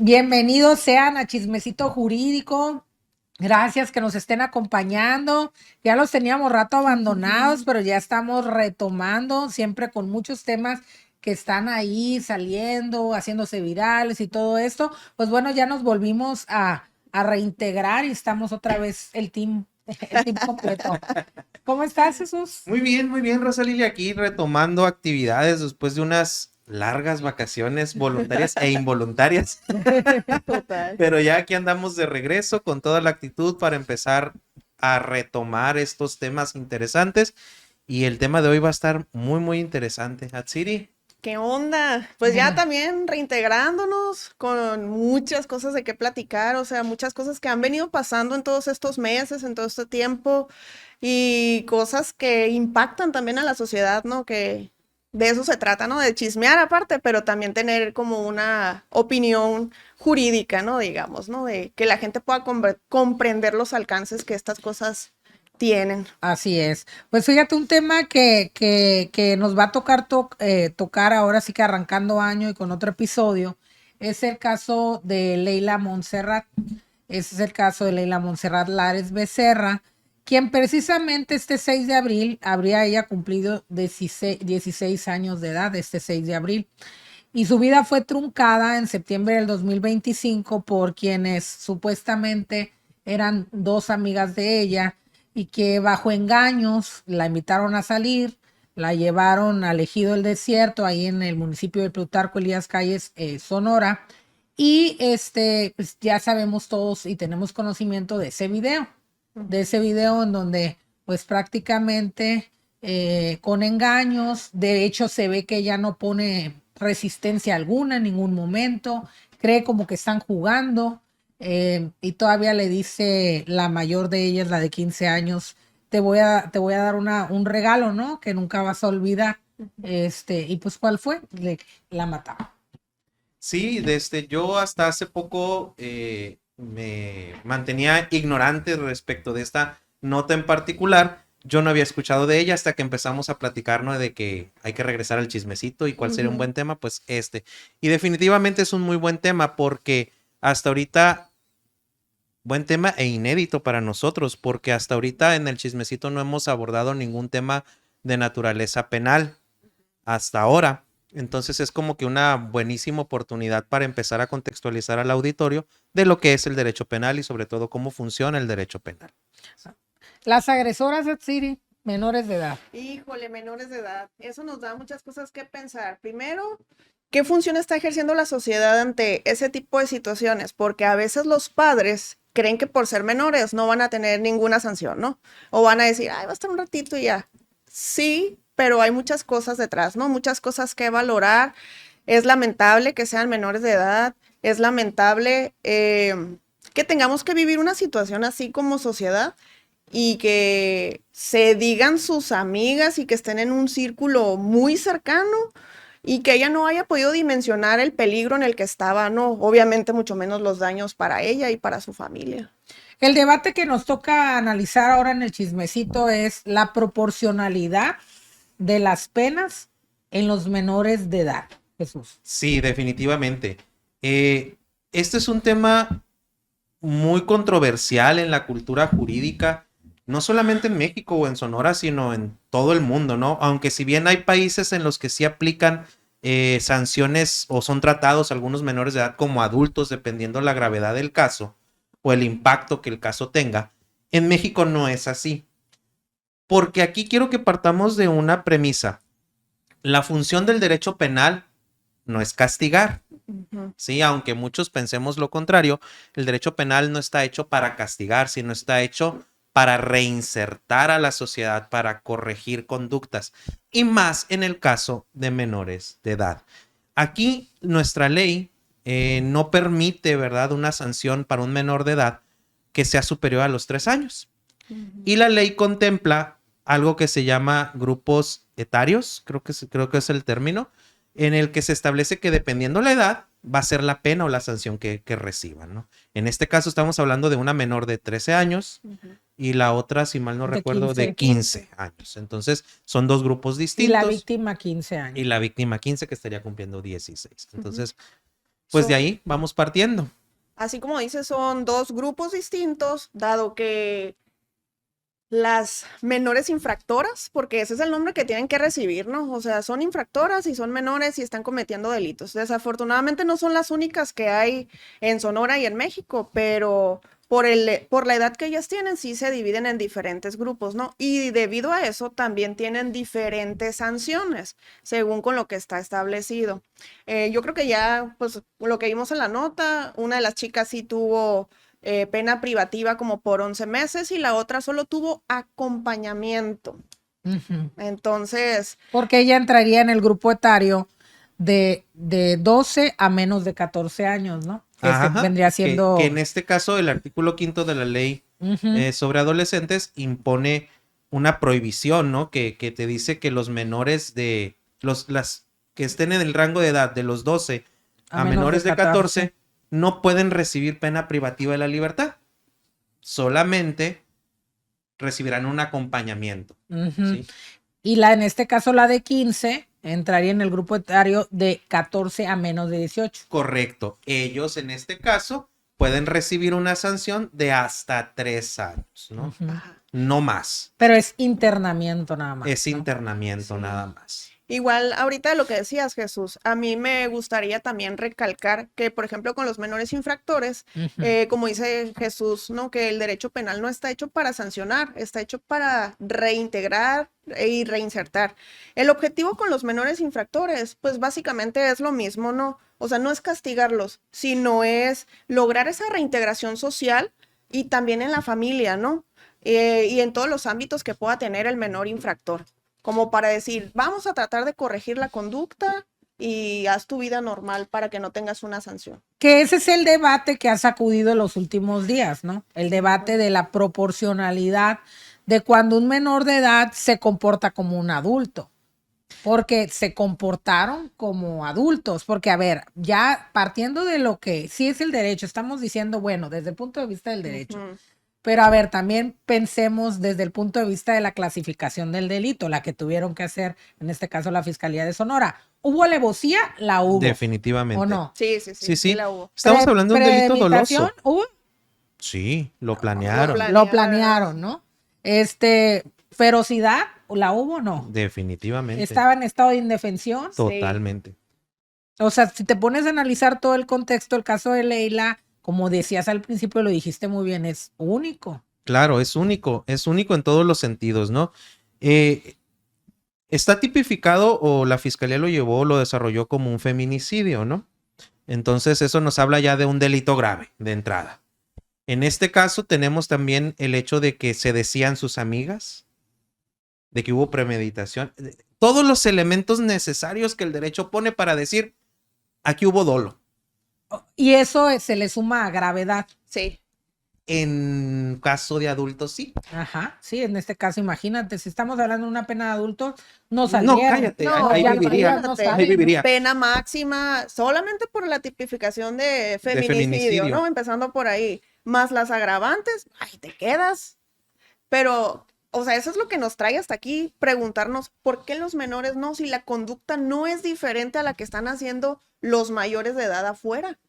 Bienvenidos sean a Chismecito Jurídico. Gracias que nos estén acompañando. Ya los teníamos rato abandonados, pero ya estamos retomando, siempre con muchos temas que están ahí saliendo, haciéndose virales y todo esto. Pues bueno, ya nos volvimos a reintegrar y estamos otra vez el team completo. ¿Cómo estás, Jesús? Muy bien, Rosalía, aquí retomando actividades después de unas largas vacaciones voluntarias e involuntarias. Total. Pero ya aquí andamos de regreso con toda la actitud para empezar a retomar estos temas interesantes. Y el tema de hoy va a estar muy interesante. Hatsiri. ¿Qué onda? Pues ya también reintegrándonos con muchas cosas de qué platicar, o sea, muchas cosas que han venido pasando en todos estos meses, en todo este tiempo, y cosas que impactan también a la sociedad, ¿no? Que de eso se trata, ¿no? De chismear aparte, pero también tener como una opinión jurídica, ¿no? Digamos, ¿no? De que la gente pueda comprender los alcances que estas cosas tienen. Así es. Pues fíjate, un tema que nos va a tocar tocar ahora sí que arrancando año y con otro episodio, es el caso de Leila Montserrat. Ese es el caso de Leila Montserrat Lares Becerra, quien precisamente este 6 de abril habría ella cumplido 16 años de edad, este 6 de abril. Y su vida fue truncada en septiembre del 2025 por quienes supuestamente eran dos amigas de ella y que bajo engaños la invitaron a salir, la llevaron al Ejido del Desierto, ahí en el municipio de Plutarco Elías Calles, Sonora. Y pues ya sabemos todos y tenemos conocimiento de ese video en donde pues prácticamente con engaños, de hecho se ve que ella no pone resistencia alguna en ningún momento, cree como que están jugando, y todavía le dice la mayor de ellas, la de 15 años, te voy a dar un regalo, ¿no? Que nunca vas a olvidar. Y pues ¿cuál fue? La mataron. Sí, desde yo hasta hace poco me mantenía ignorante respecto de esta nota en particular. Yo no había escuchado de ella hasta que empezamos a platicar, ¿no? De que hay que regresar al chismecito y cuál sería un buen tema, pues este. Y definitivamente es un muy buen tema porque hasta ahorita, buen tema e inédito para nosotros, porque hasta ahorita en el chismecito no hemos abordado ningún tema de naturaleza penal hasta ahora. Entonces es como que una buenísima oportunidad para empezar a contextualizar al auditorio de lo que es el derecho penal y sobre todo cómo funciona el derecho penal. Las agresoras de Siri, menores de edad. Híjole, menores de edad. Eso nos da muchas cosas que pensar. Primero, ¿qué función está ejerciendo la sociedad ante ese tipo de situaciones? Porque a veces los padres creen que por ser menores no van a tener ninguna sanción, ¿no? O van a decir, ay, va a estar un ratito y ya. Sí, pero hay muchas cosas detrás, ¿no? Muchas cosas que valorar. Es lamentable que sean menores de edad. Es lamentable que tengamos que vivir una situación así como sociedad y que se digan sus amigas y que estén en un círculo muy cercano y que ella no haya podido dimensionar el peligro en el que estaba, no, obviamente mucho menos los daños para ella y para su familia. El debate que nos toca analizar ahora en el chismecito es la proporcionalidad de las penas en los menores de edad. Jesús. Sí, definitivamente. Este es un tema muy controversial en la cultura jurídica, no solamente en México o en Sonora, sino en todo el mundo, ¿no? Aunque si bien hay países en los que sí aplican sanciones o son tratados algunos menores de edad como adultos, dependiendo la gravedad del caso o el impacto que el caso tenga, en México no es así. Porque aquí quiero que partamos de una premisa. La función del derecho penal no es castigar. Sí, aunque muchos pensemos lo contrario, el derecho penal no está hecho para castigar, sino está hecho para reinsertar a la sociedad, para corregir conductas, y más en el caso de menores de edad. Aquí nuestra ley no permite, ¿verdad?, una sanción para un menor de edad que sea superior a los 3 años. Y la ley contempla algo que se llama grupos etarios, creo que es el término, en el que se establece que dependiendo la edad va a ser la pena o la sanción que reciban, ¿no? En este caso estamos hablando de una menor de 13 años y la otra, si mal no recuerdo, de 15 años. Entonces son dos grupos distintos. Y la víctima 15 años. Y la víctima 15 que estaría cumpliendo 16. Entonces, Pues de ahí vamos partiendo. Así como dices, son dos grupos distintos, dado que las menores infractoras, porque ese es el nombre que tienen que recibir, ¿no? O sea, son infractoras y son menores y están cometiendo delitos. Desafortunadamente no son las únicas que hay en Sonora y en México, pero por la edad que ellas tienen, sí se dividen en diferentes grupos, ¿no? Y debido a eso también tienen diferentes sanciones, según con lo que está establecido. Yo creo que ya, pues, lo que vimos en la nota, una de las chicas sí tuvo pena privativa como por 11 meses y la otra solo tuvo acompañamiento. Ujú. Entonces, Porque ella entraría en el grupo etario de 12 a menos de 14 años, ¿no? Que Ajá, vendría que siendo... en este caso el artículo 5 de la ley Ujú. sobre adolescentes impone una prohibición, ¿no? Que te dice que los menores las que estén en el rango de edad de los 12 A a menos de menores de 14. 14 no pueden recibir pena privativa de la libertad. Solamente recibirán un acompañamiento, Ujú. ¿sí? Y en este caso la de 15 entraría en el grupo etario de 14 a menos de 18. Correcto. Ellos en este caso pueden recibir una sanción de hasta 3 años, ¿no? Ujú. No más. Pero es internamiento nada más, Es ¿no? internamiento Sí. nada más. igual ahorita de lo que decías, Jesús, a mí me gustaría también recalcar que, por ejemplo, con los menores infractores, Ujú. como dice Jesús, ¿no? Que el derecho penal no está hecho para sancionar, está hecho para reintegrar y reinsertar. El objetivo con los menores infractores, pues básicamente es lo mismo, ¿no? O sea, no es castigarlos, sino es lograr esa reintegración social y también en la familia, ¿no? Y en todos los ámbitos que pueda tener el menor infractor, como para decir, vamos a tratar de corregir la conducta y haz tu vida normal para que no tengas una sanción. Que ese es el debate que ha sacudido en los últimos días, ¿no? El debate de la proporcionalidad de cuando un menor de edad se comporta como un adulto. Porque se comportaron como adultos. Porque, a ver, ya partiendo de lo que sí es el derecho, estamos diciendo, bueno, desde el punto de vista del derecho. Ujú. Pero, a ver, también pensemos desde el punto de vista de la clasificación del delito, la que tuvieron que hacer, en este caso, la Fiscalía de Sonora. ¿Hubo alevosía? La hubo. Definitivamente. ¿O no? Sí, Sí, sí. la hubo. Estamos hablando de un delito ¿Premeditación? doloso. ¿Hubo? Sí, lo Lo planearon. Lo planearon, ¿no? Ferocidad, ¿la hubo o no? Definitivamente. Estaba en estado de indefensión. Totalmente. O sea, si te pones a analizar todo el contexto, el caso de Leila, como decías al principio, lo dijiste muy bien, es único. Claro, es único en todos los sentidos, ¿no? Está tipificado o la fiscalía lo desarrolló como un feminicidio, ¿no? Entonces eso nos habla ya de un delito grave de entrada. En este caso tenemos también el hecho de que se decían sus amigas, de que hubo premeditación, todos los elementos necesarios que el derecho pone para decir, aquí hubo dolo. Y eso se le suma a gravedad. Sí. En caso de adultos, sí. Ajá, sí, en este caso, imagínate, si estamos hablando de una pena de adultos, no No, saldrían. cállate, No, ahí ya viviría. no imagínate, salen, Ahí viviría. pena máxima solamente por la tipificación de feminicidio, ¿no? Empezando por ahí. Más las agravantes, ay, te quedas. Pero, o sea, eso es lo que nos trae hasta aquí, preguntarnos por qué los menores no, si la conducta no es diferente a la que están haciendo los mayores de edad afuera.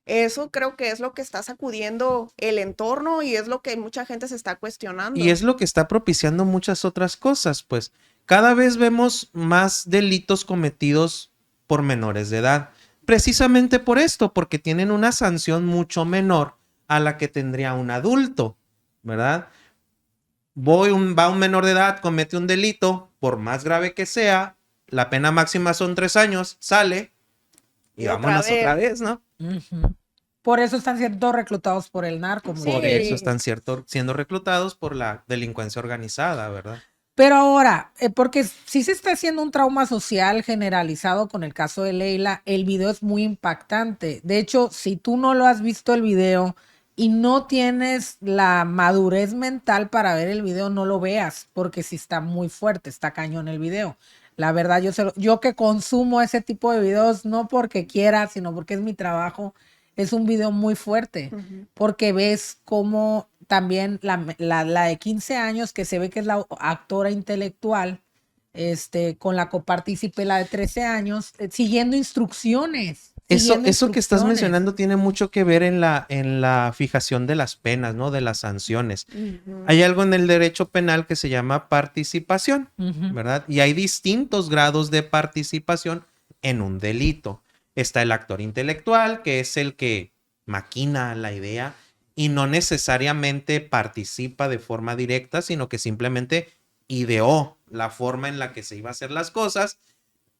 Eso creo que es lo que está sacudiendo el entorno y es lo que mucha gente se está cuestionando. Y es lo que está propiciando muchas otras cosas, pues cada vez vemos más delitos cometidos por menores de edad, precisamente por esto, porque tienen una sanción mucho menor a la que tendría un adulto, ¿verdad? Va un menor de edad, comete un delito, por más grave que sea, la pena máxima son 3 años, sale y Y vámonos otra vez, ¿no? Ujú. Por eso están siendo reclutados por el narco. Sí. Por eso están siendo reclutados por la delincuencia organizada, ¿verdad? Pero ahora, porque sí se está haciendo un trauma social generalizado con el caso de Leila, el video es muy impactante. De hecho, si tú no lo has visto el video y no tienes la madurez mental para ver el video, no lo veas, porque sí está muy fuerte, está cañón el video. La verdad, yo que consumo ese tipo de videos, no porque quiera, sino porque es mi trabajo, es un video muy fuerte, porque ves cómo también la de 15 años, que se ve que es la actora intelectual, con la copartícipe, la de 13 años, siguiendo instrucciones. siguiendo Eso que estás instrucciones. mencionando tiene mucho que ver en la fijación de las penas, ¿no? De las sanciones. Ujú. Hay algo en el derecho penal que se llama participación, Ujú. ¿verdad? Y hay distintos grados de participación en un delito. Está el actor intelectual, que es el que maquina la idea y no necesariamente participa de forma directa, sino que simplemente ideó la forma en la que se iba a hacer las cosas.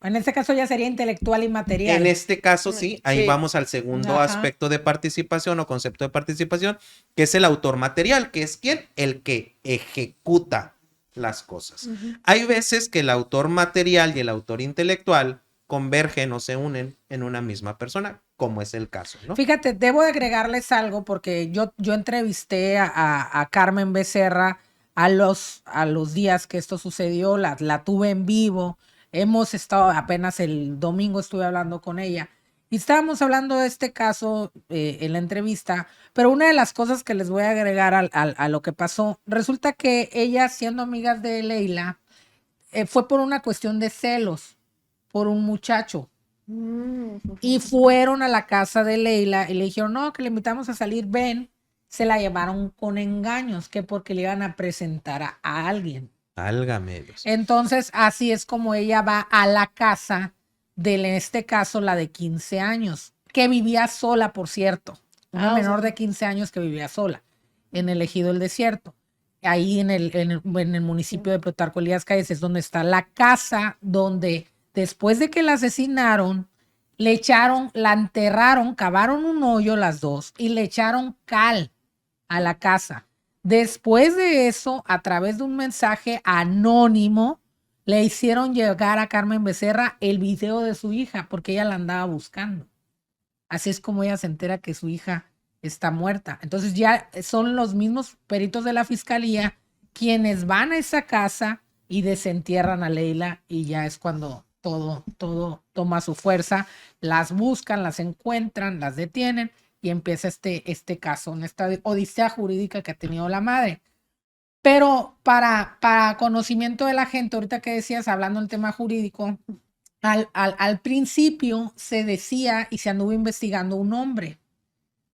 En este caso ya sería intelectual y material. En este caso, sí, ahí Sí. vamos al segundo Ajá. aspecto de participación o concepto de participación, que es el autor material, que es ¿quién? El que ejecuta las cosas. Ujú. Hay veces que el autor material y el autor intelectual convergen o se unen en una misma persona, como es el caso, ¿no? Fíjate, debo agregarles algo porque yo entrevisté a Carmen Becerra a los días que esto sucedió, la tuve en vivo, hemos estado, apenas el domingo estuve hablando con ella y estábamos hablando de este caso en la entrevista, pero una de las cosas que les voy a agregar a lo que pasó, resulta que ella siendo amigas de Leila, fue por una cuestión de celos, por un muchacho. Y fueron a la casa de Leila y le dijeron, no, que le invitamos a salir, ven. Se la llevaron con engaños, que porque le iban a presentar a alguien. Válgame Dios. Entonces, así es como ella va a la casa de, en este caso, la de 15 años, que vivía sola, por cierto. Una Ah, o menor sea. de 15 años que vivía sola en el Ejido del Desierto. Ahí en el municipio de Plutarco Elías Calles es donde está la casa donde después de que la asesinaron, le echaron, la enterraron, cavaron un hoyo las dos y le echaron cal a la casa. Después de eso, a través de un mensaje anónimo, le hicieron llegar a Carmen Becerra el video de su hija porque ella la andaba buscando. Así es como ella se entera que su hija está muerta. Entonces ya son los mismos peritos de la fiscalía quienes van a esa casa y desentierran a Leila y ya es cuando todo toma su fuerza. Las buscan, las encuentran, las detienen y empieza este caso, en esta odisea jurídica que ha tenido la madre. Pero para conocimiento de la gente, ahorita que decías, hablando del tema jurídico, al principio se decía y se anduvo investigando un hombre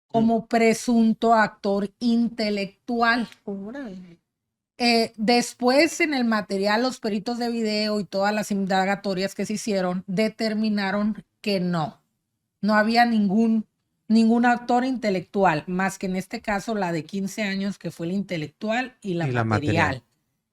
como presunto actor intelectual. Órale. Después en el material, los peritos de video y todas las indagatorias que se hicieron determinaron que no había ningún actor intelectual, más que en este caso la de 15 años, que fue el intelectual y la Y la material. material.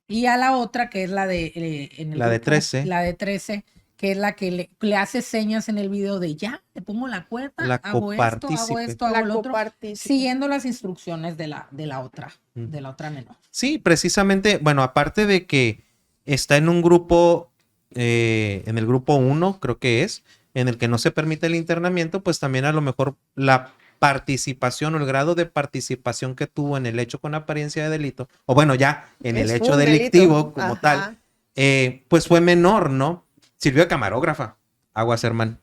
Y a la otra, que es la de, en el La de grupo, 13. la de 13, que es la que le hace señas en el video de ya, le pongo la cuerda, La hago copartícipe. esto, hago La lo otro, copartícipe. siguiendo las instrucciones de la otra menor. Sí, precisamente, bueno, aparte de que está en un grupo, en el grupo 1, creo que es, en el que no se permite el internamiento, pues también a lo mejor la participación o el grado de participación que tuvo en el hecho con apariencia de delito, o bueno, ya en el Es hecho un delictivo delito. como Ajá. tal, pues fue menor, ¿no? Sirvió de camarógrafa, aguas hermano.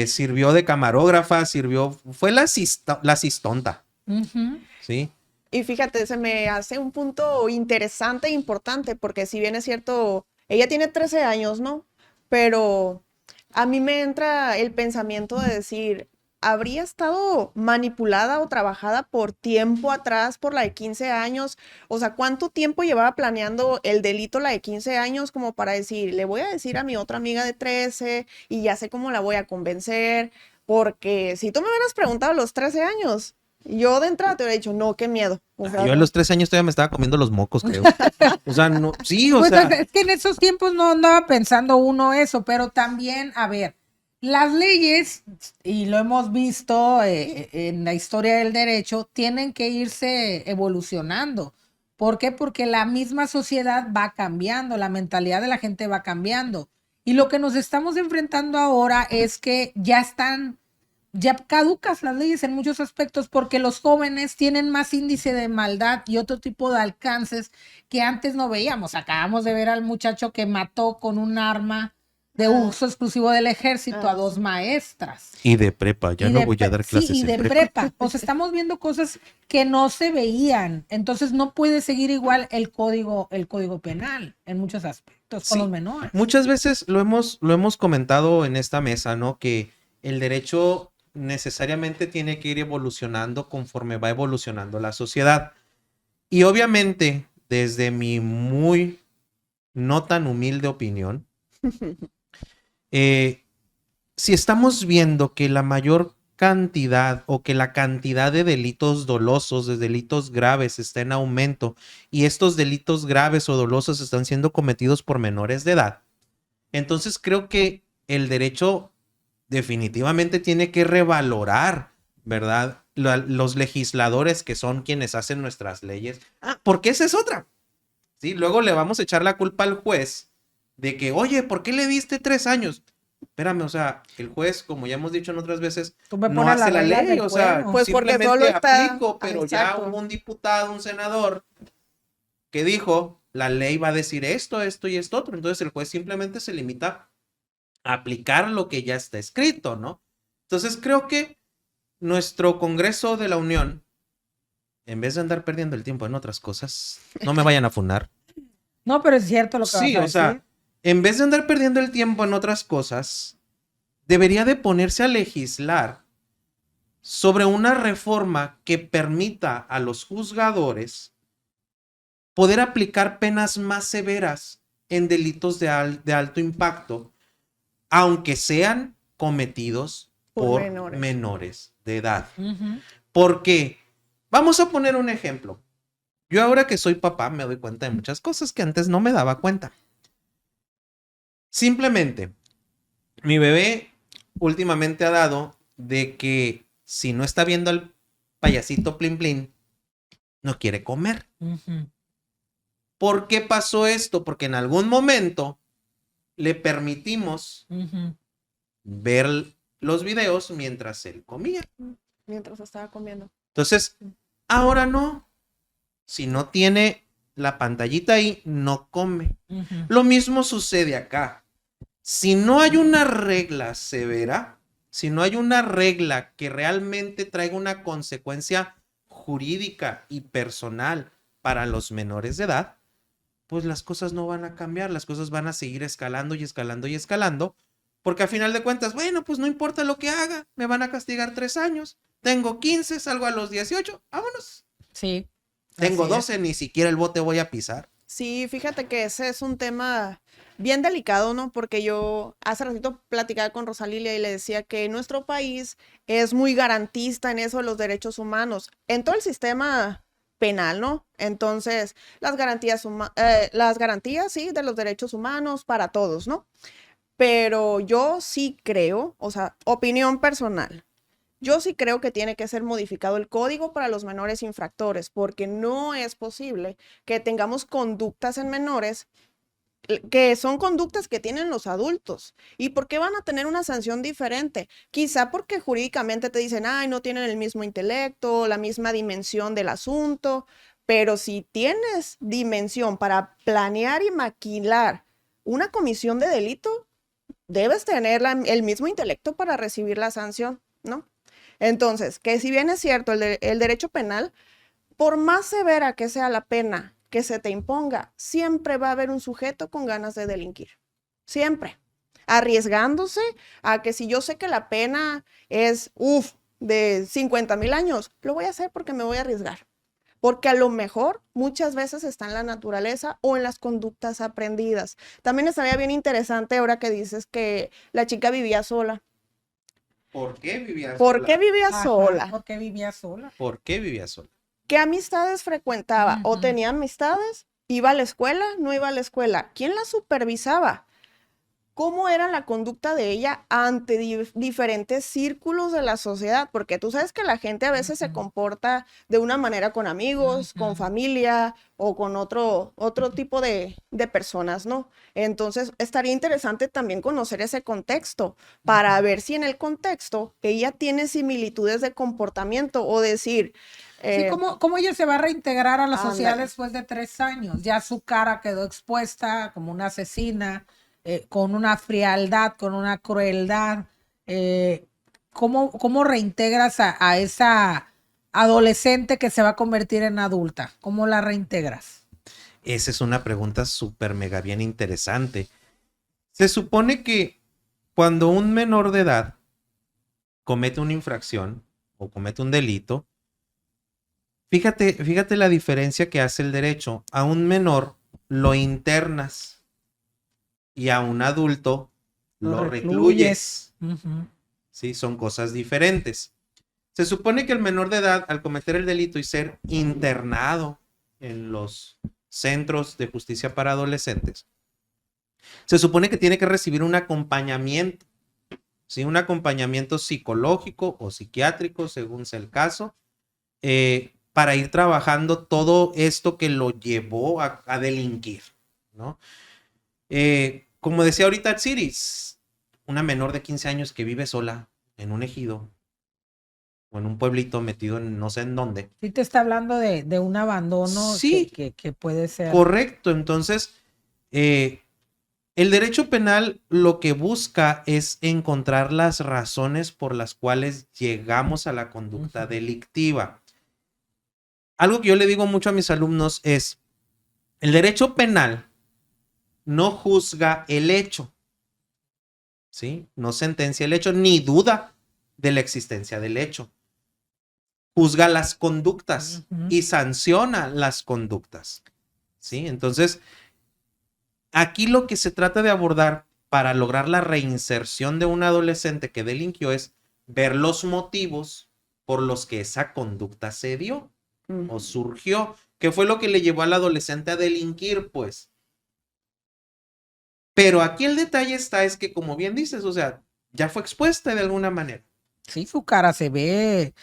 Sirvió de camarógrafa, fue la asistonta, Ujú. ¿sí? Y fíjate, se me hace un punto interesante e importante, porque si bien es cierto, ella tiene 13 años, ¿no? Pero a mí me entra el pensamiento de decir, ¿habría estado manipulada o trabajada por tiempo atrás por la de 15 años? O sea, ¿cuánto tiempo llevaba planeando el delito la de 15 años como para decir, le voy a decir a mi otra amiga de 13 y ya sé cómo la voy a convencer? Porque si tú me hubieras preguntado a los 13 años, yo de entrada te hubiera dicho, no, qué miedo. O sea, Yo a los 13 años todavía me estaba comiendo los mocos, creo. O sea, no, sí, o Pues sea, es que en esos tiempos no andaba pensando uno eso, pero también, a ver, las leyes, y lo hemos visto en la historia del derecho, tienen que irse evolucionando. ¿Por qué? Porque la misma sociedad va cambiando, la mentalidad de la gente va cambiando. Y lo que nos estamos enfrentando ahora es que ya caducas las leyes en muchos aspectos porque los jóvenes tienen más índice de maldad y otro tipo de alcances que antes no veíamos. Acabamos de ver al muchacho que mató con un arma de uso exclusivo del ejército a 2 maestras. Y de prepa, ya Y no de voy a pre- dar clases sí, y en de prepa. O sea, estamos viendo cosas que no se veían. Entonces no puede seguir igual el código penal en muchos aspectos con Sí, los menores. muchas veces lo hemos comentado en esta mesa, ¿no? Que el derecho necesariamente tiene que ir evolucionando conforme va evolucionando la sociedad. Y obviamente, desde mi muy no tan humilde opinión, si estamos viendo que la mayor cantidad o que la cantidad de delitos dolosos, de delitos graves está en aumento y estos delitos graves o dolosos están siendo cometidos por menores de edad, entonces creo que el derecho definitivamente tiene que revalorar, ¿verdad? Los legisladores que son quienes hacen nuestras leyes. Porque esa es otra. ¿Sí? Luego le vamos a echar la culpa al juez de que, oye, ¿por qué le diste 3 años? Espérame, o sea, el juez, como ya hemos dicho en otras veces, Tú me no pones hace las la reglas ley, del o sea, juego. Pues porque simplemente solo está- aplico, pero ya exacto. hubo un diputado, un senador que dijo, la ley va a decir esto, esto y esto otro. Entonces el juez simplemente se limita a aplicar lo que ya está escrito, ¿no? Entonces creo que nuestro Congreso de la Unión, en vez de andar perdiendo el tiempo en otras cosas, no me vayan a funar. No, pero es cierto lo que Sí, vas a o sea, decir. en vez de andar perdiendo el tiempo en otras cosas, debería de ponerse a legislar sobre una reforma que permita a los juzgadores poder aplicar penas más severas en delitos de alto impacto, aunque sean cometidos por menores de edad. Ujú. Porque, vamos a poner un ejemplo. Yo ahora que soy papá me doy cuenta de muchas cosas que antes no me daba cuenta. Simplemente, mi bebé últimamente ha dado de que si no está viendo al payasito Plin Plin, no quiere comer. Ujú. ¿Por qué pasó esto? Porque en algún momento le permitimos Ujú. ver los videos mientras él comía. Mientras estaba comiendo. Entonces, ahora no. Si no tiene la pantallita ahí, no come. Ujú. Lo mismo sucede acá. Si no hay una regla severa, si no hay una regla que realmente traiga una consecuencia jurídica y personal para los menores de edad, pues las cosas no van a cambiar, las cosas van a seguir escalando y escalando y escalando, porque a final de cuentas, bueno, pues no importa lo que haga, me van a castigar 3 años, tengo 15, salgo a los 18, vámonos. Sí. Tengo así es. 12, ni siquiera el bote voy a pisar. Sí, fíjate que ese es un tema bien delicado, ¿no? Porque yo hace ratito platicaba con Rosalilia y le decía que nuestro país es muy garantista en eso de los derechos humanos, en todo el sistema penal, ¿no? Entonces, las garantías, sí, de los derechos humanos para todos, ¿no? Pero yo sí creo, o sea, opinión personal. Yo sí creo que tiene que ser modificado el código para los menores infractores, porque no es posible que tengamos conductas en menores que son conductas que tienen los adultos. ¿Y por qué van a tener una sanción diferente? Quizá porque jurídicamente te dicen, ay, no tienen el mismo intelecto, la misma dimensión del asunto, pero si tienes dimensión para planear y maquilar una comisión de delito, debes tener el mismo intelecto para recibir la sanción, ¿no? Entonces, que si bien es cierto, el derecho penal, por más severa que sea la pena que se te imponga, siempre va a haber un sujeto con ganas de delinquir. Siempre. Arriesgándose a que si yo sé que la pena es, de 50,000 años, lo voy a hacer porque me voy a arriesgar. Porque a lo mejor muchas veces está en la naturaleza o en las conductas aprendidas. También estaría bien interesante ahora que dices que la chica vivía sola. ¿Por qué vivía sola? ¿Por qué vivía Ajá, sola? ¿por qué vivía sola? ¿Por qué vivía sola? ¿Qué amistades frecuentaba? ¿O Ujú. tenía amistades? ¿Iba a la escuela? ¿No iba a la escuela? ¿Quién la supervisaba? ¿Cómo era la conducta de ella ante diferentes círculos de la sociedad? Porque tú sabes que la gente a veces se Ujú. comporta de una manera con amigos, con Ujú. familia o con otro tipo de personas, ¿no? Entonces, estaría interesante también conocer ese contexto para ver si en el contexto ella tiene similitudes de comportamiento o decir, Sí, ¿cómo ella se va a reintegrar a la sociedad ándale. después de 3 años? Ya su cara quedó expuesta como una asesina, con una frialdad, con una crueldad. ¿Cómo reintegras a esa adolescente que se va a convertir en adulta? ¿Cómo la reintegras? Esa es una pregunta súper mega bien interesante. Se supone que cuando un menor de edad comete una infracción o comete un delito, fíjate la diferencia que hace el derecho. A un menor lo internas y a un adulto lo recluyes. Uh-huh. Sí, son cosas diferentes. Se supone que el menor de edad, al cometer el delito y ser internado en los centros de justicia para adolescentes, se supone que tiene que recibir un acompañamiento, ¿sí? Un acompañamiento psicológico o psiquiátrico, según sea el caso, para ir trabajando todo esto que lo llevó a delinquir, ¿no? Como decía ahorita Tsiris, una menor de 15 años que vive sola en un ejido o en un pueblito metido en no sé en dónde. Sí te está hablando de un abandono Sí, que puede ser. correcto. Entonces, el derecho penal lo que busca es encontrar las razones por las cuales llegamos a la conducta delictiva. Algo que yo le digo mucho a mis alumnos es, el derecho penal no juzga el hecho, ¿sí? No sentencia el hecho, ni duda de la existencia del hecho. Juzga las conductas y sanciona las conductas, ¿sí? Entonces, aquí lo que se trata de abordar para lograr la reinserción de un adolescente que delinquió es ver los motivos por los que esa conducta se dio o surgió. ¿Qué fue lo que le llevó al adolescente a delinquir, pues? Pero aquí el detalle es que, como bien dices, o sea, ya fue expuesta de alguna manera. Sí, su cara se ve,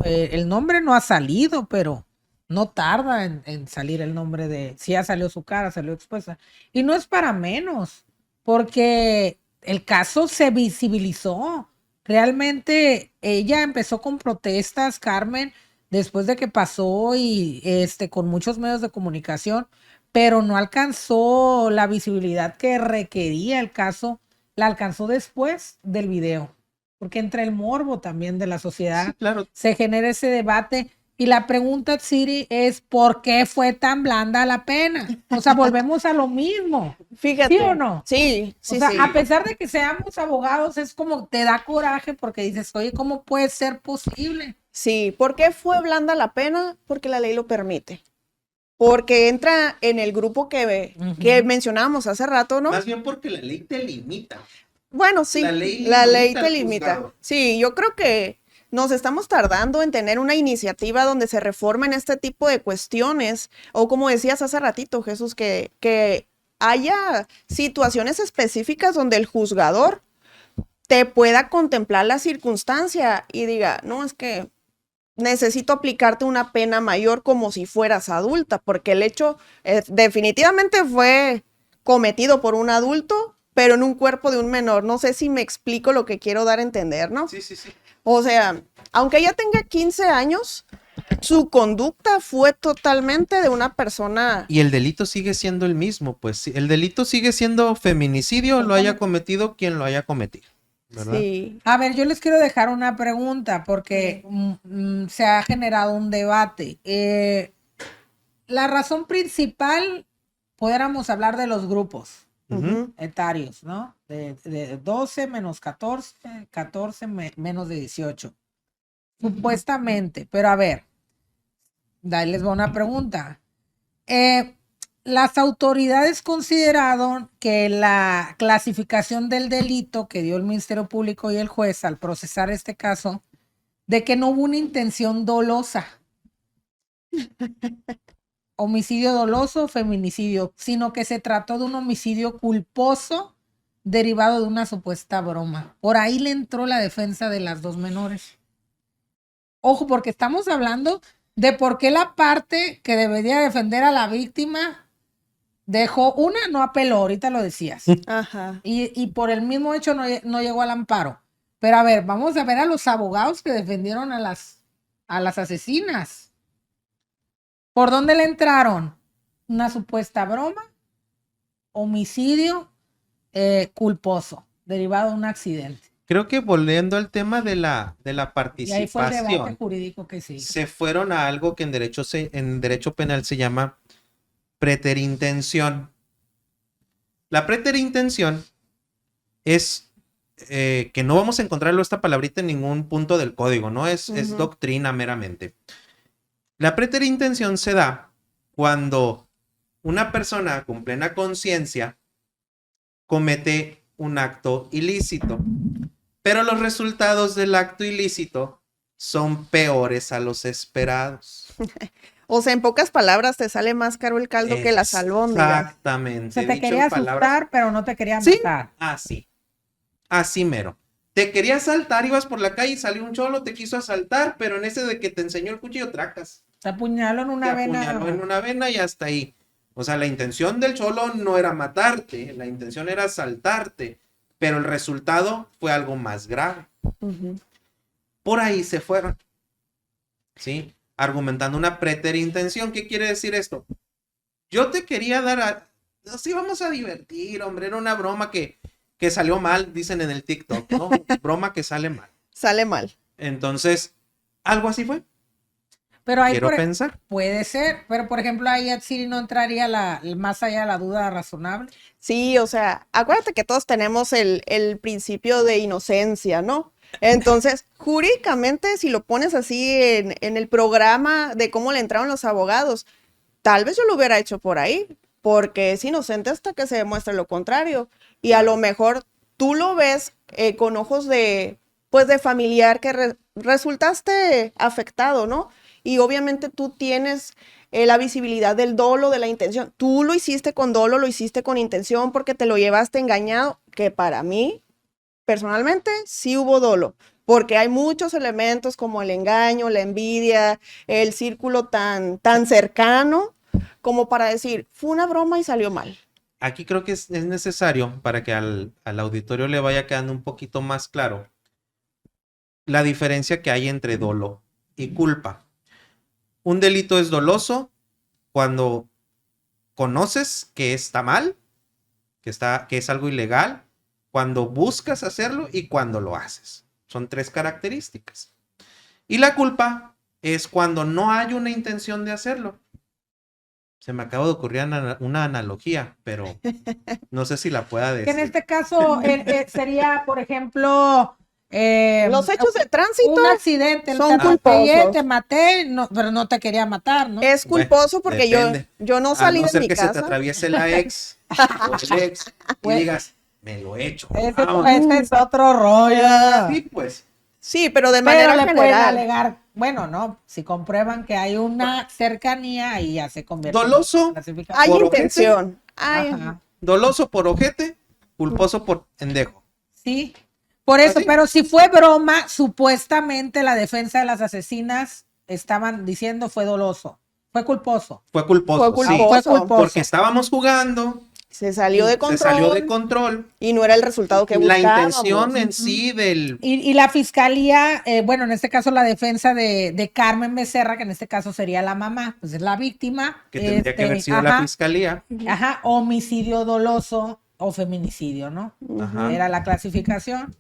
el nombre no ha salido, pero no tarda en salir el nombre sí ya salió su cara, salió expuesta. Y no es para menos, porque el caso se visibilizó. Realmente ella empezó con protestas, Carmen, después de que pasó y con muchos medios de comunicación, pero no alcanzó la visibilidad que requería el caso, la alcanzó después del video. Porque entre el morbo también de la sociedad Sí, claro. se genera ese debate. Y la pregunta, Siri, es ¿por qué fue tan blanda la pena? O sea, volvemos a lo mismo. Fíjate. ¿Sí o no? Sí, O sí, sea, sí. a pesar de que seamos abogados, es como te da coraje porque dices, oye, ¿cómo puede ser posible? Sí, ¿por qué fue blanda la pena? Porque la ley lo permite. Porque entra en el grupo que mencionábamos hace rato, ¿no? Más bien porque la ley te limita. Bueno, sí, La ley te al limita. juzgado. Sí, yo creo que nos estamos tardando en tener una iniciativa donde se reformen este tipo de cuestiones, o como decías hace ratito, Jesús, que haya situaciones específicas donde el juzgador te pueda contemplar la circunstancia y diga, no, es que necesito aplicarte una pena mayor como si fueras adulta, porque el hecho definitivamente fue cometido por un adulto, pero en un cuerpo de un menor. No sé si me explico lo que quiero dar a entender, ¿no? Sí, sí, sí. O sea, aunque ella tenga 15 años, su conducta fue totalmente de una persona. Y el delito sigue siendo el mismo, pues sí, el delito sigue siendo feminicidio, lo haya cometido quien lo haya cometido, ¿verdad? Sí. A ver, yo les quiero dejar una pregunta porque se ha generado un debate. La razón principal, pudiéramos hablar de los grupos etarios, ¿no? De 12 menos 14, 14 menos de 18. Supuestamente, pero a ver, ahí les va una pregunta. Las autoridades consideraron que la clasificación del delito que dio el Ministerio Público y el juez al procesar este caso, de que no hubo una intención dolosa, homicidio doloso, feminicidio, sino que se trató de un homicidio culposo derivado de una supuesta broma. Por ahí le entró la defensa de las dos menores. Ojo, porque estamos hablando de por qué la parte que debería defender a la víctima dejó no apeló, ahorita lo decías. Ajá. Y por el mismo hecho no llegó al amparo. Pero a ver, vamos a ver a los abogados que defendieron a las asesinas. ¿Por dónde le entraron? Una supuesta broma, homicidio, culposo, derivado de un accidente. Creo que volviendo al tema de la Y ahí fue el debate participación, jurídico que sí. se fueron a algo que en derecho penal se llama preterintención. La preterintención es que no vamos a encontrarlo esta palabrita en ningún punto del código, ¿no? Es doctrina meramente. La preterintención se da cuando una persona con plena conciencia comete un acto ilícito, pero los resultados del acto ilícito son peores a los esperados. O sea, en pocas palabras, te sale más caro el caldo que las albóndigas. Exactamente. Se te Dicho quería en palabras- asustar, pero no te quería Sí. matar. Así. Así mero. Te quería asaltar, ibas por la calle y salió un cholo, te quiso asaltar, pero en ese de que te enseñó el cuchillo, tracas. Te apuñaló en una Te vena. apuñaló en una vena y hasta ahí. O sea, la intención del cholo no era matarte, la intención era asaltarte, pero el resultado fue algo más grave. Ujú. Por ahí se fueron. ¿Sí? Argumentando una preterintención. ¿Qué quiere decir esto? Yo te quería dar sí, vamos a divertir, hombre. Era una broma que salió mal, dicen en el TikTok, ¿no? Broma que sale mal. Sale mal. Entonces, algo así fue. Pero ahí Quiero pensar. puede ser, pero por ejemplo ahí sí no entraría más allá de la duda razonable. Sí, o sea, acuérdate que todos tenemos el principio de inocencia, ¿no? Entonces, jurídicamente, si lo pones así en el programa de cómo le entraron los abogados, tal vez yo lo hubiera hecho por ahí, porque es inocente hasta que se demuestre lo contrario. Y a lo mejor tú lo ves con ojos de, pues, de familiar que resultaste afectado, ¿no? Y obviamente tú tienes la visibilidad del dolo, de la intención. Tú lo hiciste con dolo, lo hiciste con intención porque te lo llevaste engañado, que para mí, personalmente, sí hubo dolo, porque hay muchos elementos como el engaño, la envidia, el círculo tan cercano, como para decir, fue una broma y salió mal. Aquí creo que es necesario para que al auditorio le vaya quedando un poquito más claro la diferencia que hay entre dolo y culpa. Un delito es doloso cuando conoces que está mal, que es algo ilegal, cuando buscas hacerlo y cuando lo haces. Son 3 características. Y la culpa es cuando no hay una intención de hacerlo. Se me acaba de ocurrir una analogía, pero no sé si la pueda Que en decir. este caso sería, por ejemplo, Los hechos de tránsito un accidente, son te atropellé, culposos. te maté, pero no te quería matar, ¿no? Es culposo porque depende. yo no salí A no de ser mi que se te casa. atraviese la ex o el ex y Pues- digas, me lo he hecho. Ese es otro rollo. Sí, pues. Sí, pero de Pero manera le pueden general. alegar, bueno, no, si comprueban que hay una cercanía y ya se convierte Doloso. en clasificación. Hay por intención. Hay- Ajá. Doloso por ojete, culposo por pendejo. Sí, por eso, ¿Así? pero si fue broma, supuestamente la defensa de las asesinas estaban diciendo fue doloso, fue culposo. Fue culposo. Fue sí. culposo. Fue culposo. Porque estábamos jugando, Se salió de control. se salió de control. Y no era el resultado que La buscábamos. intención en sí del... Y la fiscalía, bueno, en este caso la defensa de Carmen Becerra, que en este caso sería la mamá, pues es la víctima. que tendría que haber sido la ajá, fiscalía. ajá, homicidio doloso o feminicidio, ¿no? Ajá. Era la clasificación.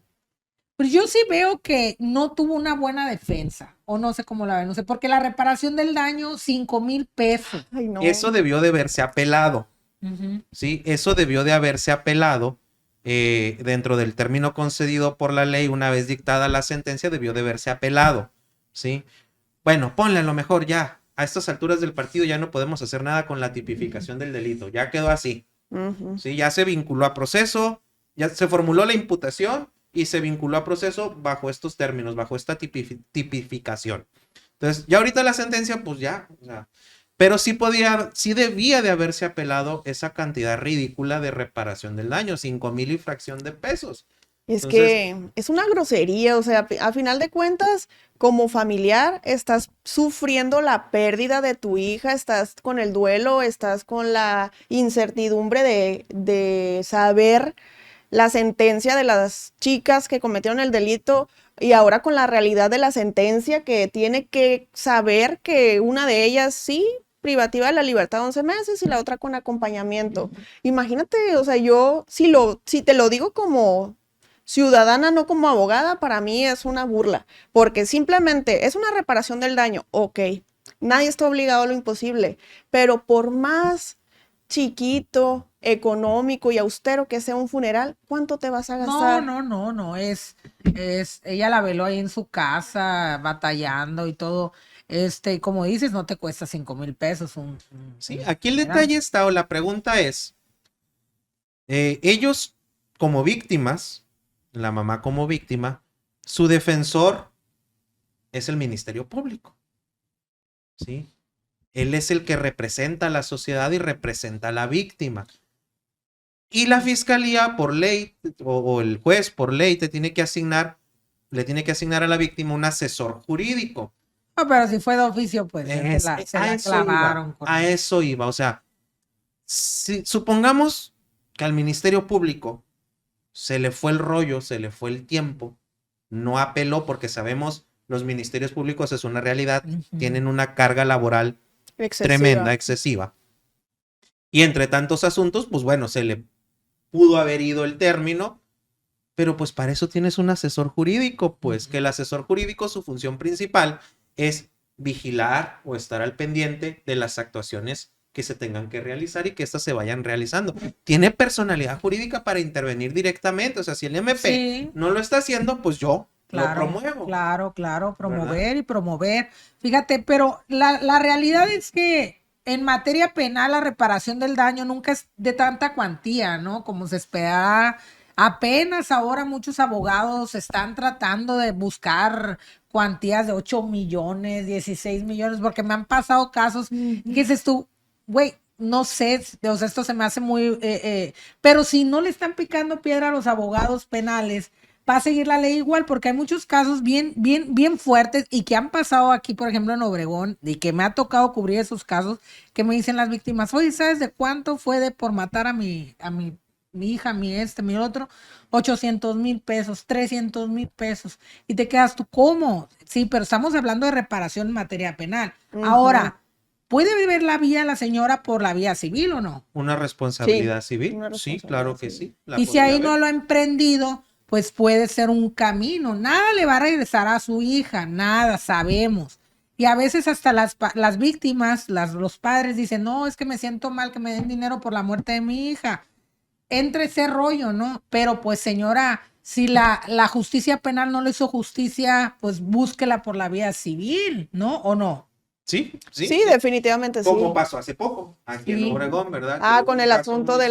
Pero yo sí veo que no tuvo una buena defensa, o no sé cómo la ven, no sé, porque la reparación del daño, 5,000 pesos. Ay, no. Eso debió de haberse apelado. Ujú. ¿Sí? Eso debió de haberse apelado dentro del término concedido por la ley. Una vez dictada la sentencia, debió de haberse apelado. ¿Sí? Bueno, ponle a lo mejor ya. A estas alturas del partido ya no podemos hacer nada con la tipificación del delito. Ya quedó así. Ujú. ¿Sí? Ya se vinculó a proceso, ya se formuló la imputación y se vinculó a proceso bajo estos términos, bajo esta tipificación. Entonces, ya ahorita la sentencia, pues ya, o sea, pero sí debía de haberse apelado esa cantidad ridícula de reparación del daño, 5,000 y fracción de pesos. Es Entonces- que es una grosería, o sea, a final de cuentas, como familiar, estás sufriendo la pérdida de tu hija, estás con el duelo, estás con la incertidumbre de saber la sentencia de las chicas que cometieron el delito y ahora con la realidad de la sentencia que tiene que saber que una de ellas sí privativa de la libertad 11 meses y la otra con acompañamiento. Imagínate, o sea, si te lo digo como ciudadana, no como abogada, para mí es una burla, porque simplemente es una reparación del daño, ok, nadie está obligado a lo imposible, pero por más chiquito, económico y austero que sea un funeral, ¿cuánto te vas a gastar? No, ella la veló ahí en su casa, batallando y todo. Como dices, no te cuesta 5,000 pesos Sí, un aquí el funeral. detalle está, o la pregunta es, ellos como víctimas, la mamá como víctima, su defensor es el Ministerio Público, ¿sí? Él es el que representa a la sociedad y representa a la víctima. Y la fiscalía por ley, o el juez por ley, le tiene que asignar a la víctima un asesor jurídico. No, pero si fue de oficio, pues se la clavaron. A eso iba. O sea, supongamos que al Ministerio Público se le fue el rollo, se le fue el tiempo, no apeló porque sabemos los ministerios públicos es una realidad, tienen una carga laboral tremenda, excesiva. Y entre tantos asuntos, pues bueno, se le pudo haber ido el término, pero pues para eso tienes un asesor jurídico, pues que el asesor jurídico, su función principal es vigilar o estar al pendiente de las actuaciones que se tengan que realizar y que éstas se vayan realizando. Tiene personalidad jurídica para intervenir directamente, o sea, si el MP no lo está haciendo, pues yo lo promuevo. Claro, promover, ¿verdad? Y promover. Fíjate, pero la realidad es que en materia penal la reparación del daño nunca es de tanta cuantía, ¿no? Como se espera. Apenas ahora muchos abogados están tratando de buscar cuantías de 8 millones, 16 millones, porque me han pasado casos que dices tú, güey, no sé, o sea, esto se me hace muy... pero si no le están picando piedra a los abogados penales, va a seguir la ley igual, porque hay muchos casos bien fuertes y que han pasado aquí, por ejemplo, en Obregón, y que me ha tocado cubrir esos casos, que me dicen las víctimas, oye, ¿sabes de cuánto fue por matar a mi hija, mi otro? 800,000 pesos, 300,000 pesos. Y te quedas tú, ¿cómo? Sí, pero estamos hablando de reparación en materia penal. Ahora, ¿puede vivir la vía la señora por la vía civil o no? ¿Una responsabilidad civil? Sí, claro que sí. Y si ahí no lo ha emprendido, pues puede ser un camino. Nada le va a regresar a su hija, nada, sabemos. Y a veces hasta las víctimas, los padres dicen, no, es que me siento mal que me den dinero por la muerte de mi hija. Entre ese rollo, ¿no? Pero pues señora, si la justicia penal no le hizo justicia, pues búsquela por la vía civil, ¿no? ¿O no? Sí, definitivamente sí. Como pasó hace poco, aquí en Obregón, ¿verdad? Con el asunto de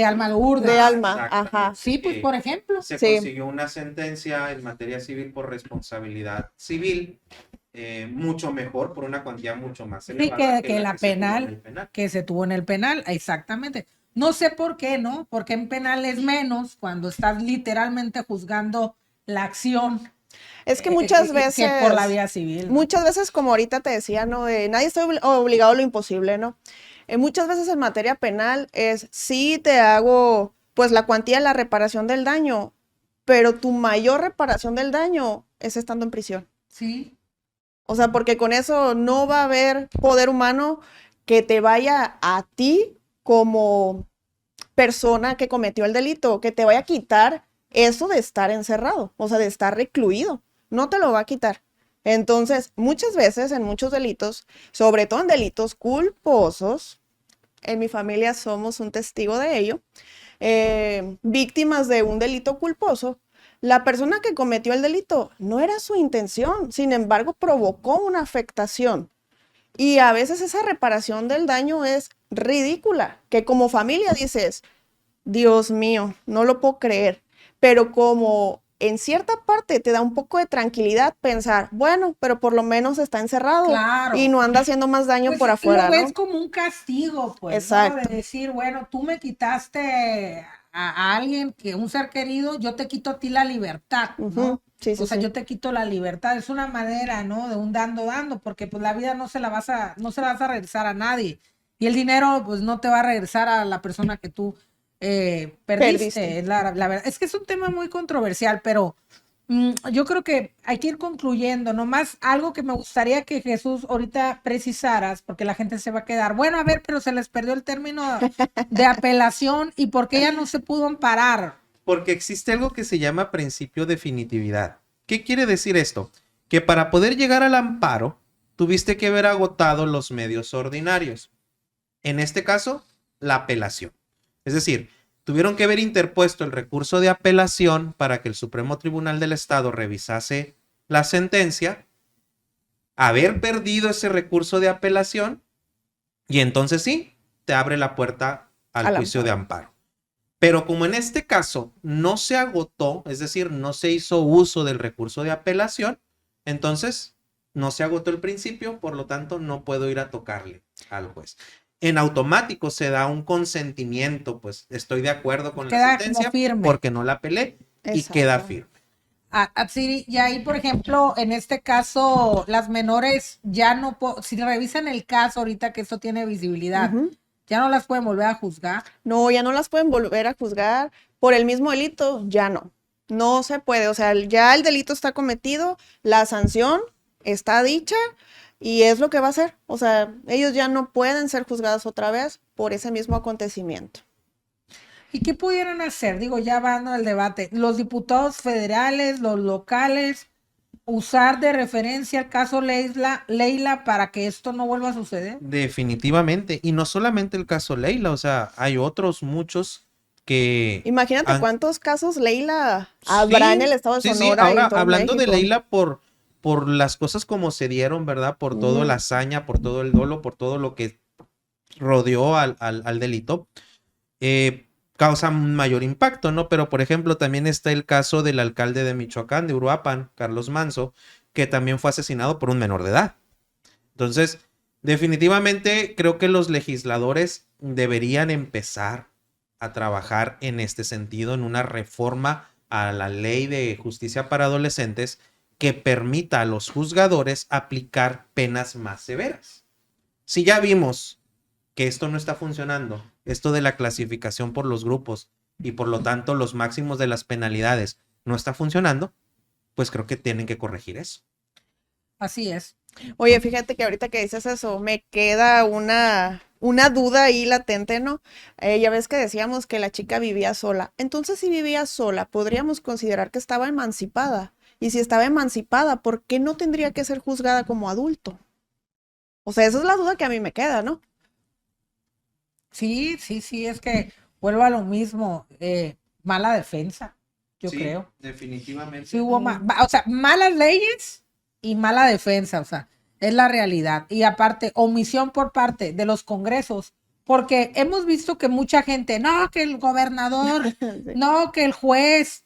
Alma Lourdes. De Alma, ajá. Sí, pues por ejemplo. Se consiguió una sentencia en materia civil por responsabilidad civil, mucho mejor, por una cuantía mucho más elevada que la penal, que se tuvo en el penal, exactamente. No sé por qué, ¿no? Porque en penal es menos cuando estás literalmente juzgando la acción. Es que muchas veces... Que por la vía civil, ¿no? Muchas veces, como ahorita te decía, ¿no? Nadie está obligado a lo imposible, ¿no? Muchas veces en materia penal es, sí te hago, pues, la cuantía de la reparación del daño, pero tu mayor reparación del daño es estando en prisión. Sí. O sea, porque con eso no va a haber poder humano que te vaya a ti como persona que cometió el delito, que te vaya a quitar eso de estar encerrado, o sea, de estar recluido. No te lo va a quitar. Entonces, muchas veces en muchos delitos, sobre todo en delitos culposos, en mi familia somos un testigo de ello, víctimas de un delito culposo, la persona que cometió el delito no era su intención, sin embargo, provocó una afectación. Y a veces esa reparación del daño es ridícula, que como familia dices, Dios mío, no lo puedo creer, pero como en cierta parte te da un poco de tranquilidad pensar, bueno, pero por lo menos está encerrado y no anda haciendo más daño por afuera, lo ves, ¿no? como un castigo, pues, exacto, ¿no? De decir, bueno, tú me quitaste a alguien, un ser querido, yo te quito a ti la libertad, ¿no? O sea, yo te quito la libertad. Es una manera, ¿no? De un dando, porque pues la vida no se la vas a regresar a nadie. Y el dinero, pues no te va a regresar a la persona que tú perdiste. La verdad. Es que es un tema muy controversial, pero Yo creo que hay que ir concluyendo. Nomás algo que me gustaría que Jesús ahorita precisaras, porque la gente se va a quedar, bueno, a ver, pero se les perdió el término de apelación y por qué ya no se pudo amparar. Porque existe algo que se llama principio de definitividad. ¿Qué quiere decir esto? Que para poder llegar al amparo, tuviste que haber agotado los medios ordinarios. En este caso, la apelación. Es decir, tuvieron que haber interpuesto el recurso de apelación para que el Supremo Tribunal del Estado revisase la sentencia, haber perdido ese recurso de apelación y entonces sí, te abre la puerta al juicio de amparo. Pero como en este caso no se agotó, es decir, no se hizo uso del recurso de apelación, entonces no se agotó el principio, por lo tanto no puedo ir a tocarle al juez. En automático se da un consentimiento, pues estoy de acuerdo con la sentencia porque no la apelé y queda firme. Sí, y ahí, por ejemplo, en este caso, las menores ya no, si revisan el caso ahorita que esto tiene visibilidad, ya no las pueden volver a juzgar. No, ya no las pueden volver a juzgar por el mismo delito, ya no. No se puede, o sea, ya el delito está cometido, la sanción está dicha y es lo que va a hacer. O sea, ellos ya no pueden ser juzgados otra vez por ese mismo acontecimiento. ¿Y qué pudieran hacer? Digo, ya van al debate. Los diputados federales, los locales, usar de referencia el caso Leila para que esto no vuelva a suceder. Definitivamente. Y no solamente el caso Leila, o sea, hay otros muchos que... Imagínate cuántos casos Leila habrá en el estado de Sonora. Sí. Ahora, hablando de Leila por las cosas como se dieron, ¿verdad? Por toda la hazaña, por todo el dolo, por todo lo que rodeó al delito, causa un mayor impacto, ¿no? Pero, por ejemplo, también está el caso del alcalde de Michoacán, de Uruapan, Carlos Manzo, que también fue asesinado por un menor de edad. Entonces, definitivamente creo que los legisladores deberían empezar a trabajar en este sentido, en una reforma a la ley de justicia para adolescentes que permita a los juzgadores aplicar penas más severas. Si ya vimos que esto no está funcionando, esto de la clasificación por los grupos y por lo tanto los máximos de las penalidades no está funcionando, pues creo que tienen que corregir eso. Así es. Oye, fíjate que ahorita que dices eso, me queda una duda ahí latente, ¿no? Ya ves que decíamos que la chica vivía sola. Entonces, si vivía sola, podríamos considerar que estaba emancipada. Y si estaba emancipada, ¿por qué no tendría que ser juzgada como adulto? O sea, esa es la duda que a mí me queda, ¿no? Sí, es que vuelvo a lo mismo, mala defensa, yo creo. Definitivamente. Sí hubo malas leyes y mala defensa, o sea, es la realidad. Y aparte, omisión por parte de los congresos, porque hemos visto que mucha gente, no, que el gobernador, no, que el juez,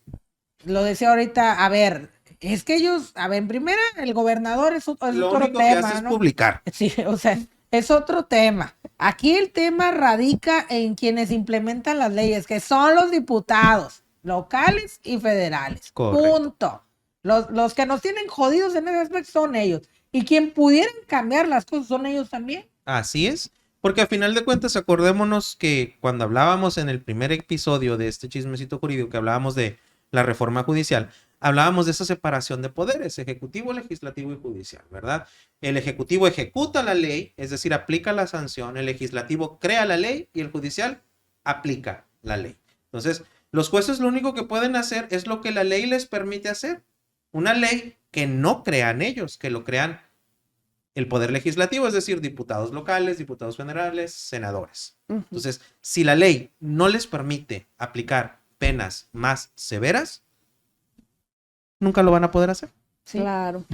lo decía ahorita, a ver, es que ellos, a ver, en primera, el gobernador es otro tema. Lo único que hace es publicar. Sí, o sea, es otro tema. Aquí el tema radica en quienes implementan las leyes, que son los diputados locales y federales. Correcto. Punto. Los que nos tienen jodidos en ese aspecto son ellos. Y quien pudieran cambiar las cosas son ellos también. Así es. Porque a final de cuentas, acordémonos que cuando hablábamos en el primer episodio de este chismecito jurídico, que hablábamos de la reforma judicial, hablábamos de esa separación de poderes, ejecutivo, legislativo y judicial, ¿verdad? El ejecutivo ejecuta la ley, es decir, aplica la sanción, el legislativo crea la ley y el judicial aplica la ley. Entonces, los jueces lo único que pueden hacer es lo que la ley les permite hacer. Una ley que no crean ellos, que lo crean el poder legislativo, es decir, diputados locales, diputados federales, senadores. Entonces, si la ley no les permite aplicar penas más severas, nunca lo van a poder hacer. Sí. Claro.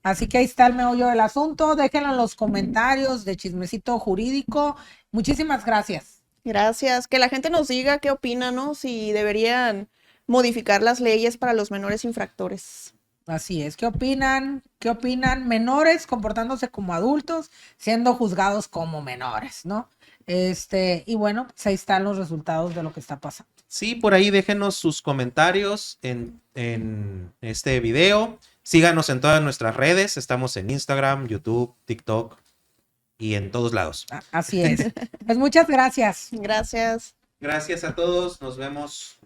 Así que ahí está el meollo del asunto. Déjenlo en los comentarios de Chismecito Jurídico. Muchísimas gracias. Gracias. Que la gente nos diga qué opina, ¿no? Si deberían modificar las leyes para los menores infractores. Así es. ¿Qué opinan? ¿Qué opinan? Menores comportándose como adultos, siendo juzgados como menores, ¿no? Y bueno, pues ahí están los resultados de lo que está pasando. Sí, por ahí déjenos sus comentarios en este video. Síganos en todas nuestras redes. Estamos en Instagram, YouTube, TikTok y en todos lados. Así es. Pues muchas gracias. Gracias. Gracias a todos. Nos vemos